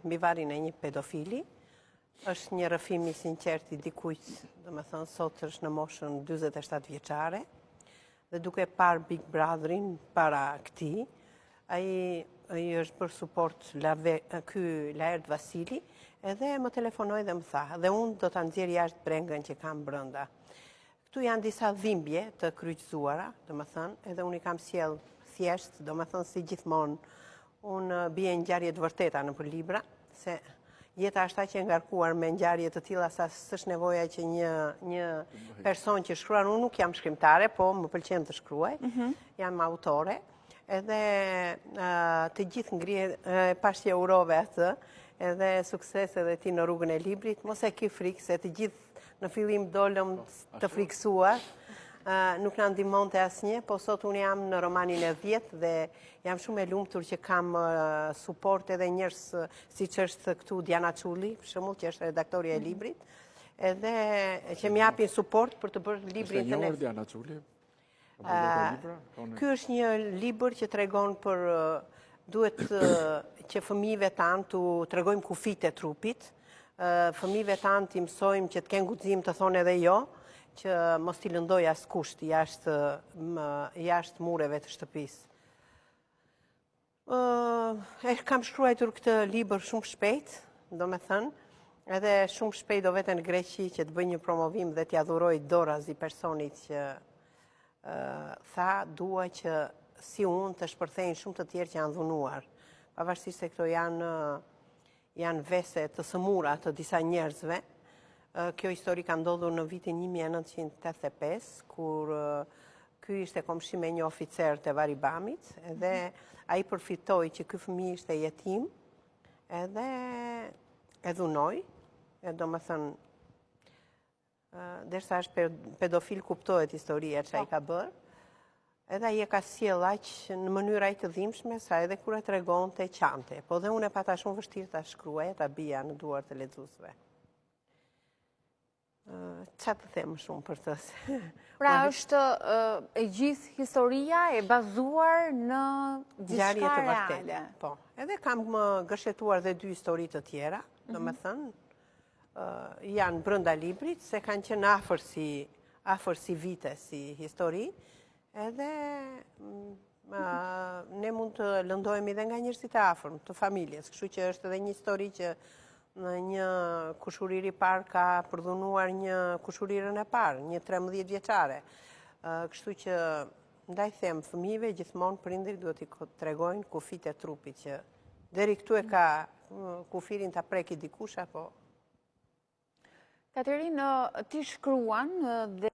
mbi varrin e një pedofili. Është një rrëfim i sinqert i dikujt, domethënë sot është në moshën 47 vjeçare, dhe duke parë Big Brotherin para këtij, ai është për suport ky Laert Vasili, edhe më telefonoi dhe më tha, dhe unë do ta nxjerr jashtë brengën që kam brenda. Këtu janë disa dhimbje të kryqëzuara, domethënë, edhe unë i kam sjell thjesht, domethënë si gjithmonë, unë bie ngjarje të vërteta nëpër libra, se jeta është aq e ngarkuar me ngjarje të tilla sa s'është nevoja që një person që shkruan, unë nuk jam shkrimtare, po më pëlqen të shkruaj, jam autore, edhe të gjithë ngrihen, pash që urove atë, edhe sukses edhe ti në rrugën e librit, mos e ke frikë, se të gjithë në fillim dolëm të frikësuar, nuk na ndihmonte asnjë, po sot unë jam në romanin e 10 dhe jam shumë e lumtur që kam suport edhe njerëz siç është këtu Diana Çulli, për shembull, që është redaktori e librit, edhe që më japin suport për të bërë librin tonë. Është e njohur Diana Çulli? Ky është një libër që tregon për duhet që fëmijëve tanë t'u tregojmë kufijtë e trupit, fëmijëve tanë t'i mësojmë që të kenë guxim të thonë edhe jo, që mos t'i lëndoj askush jashtë mureve të shtëpisë. Kam shkruar këtë libër shumë shpejt, domethënë, edhe shumë shpejt do vete në Greqi që të bëj një promovim dhe t'ia dhuroj Dorazi personit që tha dua që si unë të shpërthejnë shumë të tjerë që janë dhunuar. Pavarësisht se këto janë vese të sëmura të disa njerëzve. Kjo histori ka ndodhur në vitin 1985, kur ky ishte komshi me një oficer të Varibamit, edhe ai përfitoi që ky fëmijë ishte jetim, edhe e dhunoi, domethënë derisa është pedofil kuptohet historia që ai ka bërë, edhe ai e ka sjell aq në mënyrë aq të dhimbshme sa edhe kur e tregonte qante. Po dhe unë e pata shumë vështirë ta shkruaj, ta bija në duart të lexuesve. Çfarë të them shumë për të? Pra është e gjithë historia e bazuar në diçka reale. Po. Edhe kam gërshetuar dhe 2 histori të tjera, domethënë, janë brenda librit, se kanë qenë afër si vite, si histori, edhe ne mund të lëndohemi dhe nga njerëzit e afërm, të familjes, kështu që është edhe një histori që në një kushurir i parë ka përdhunuar një kushurirën e parë, një 13 vjeçare. Kështu që ndaj them fëmijëve gjithmonë prindërit duhet i tregojnë kufijtë e trupit që deri këtu e ka kufirin ta preki dikush apo. Katerinë, ti shkruan dhe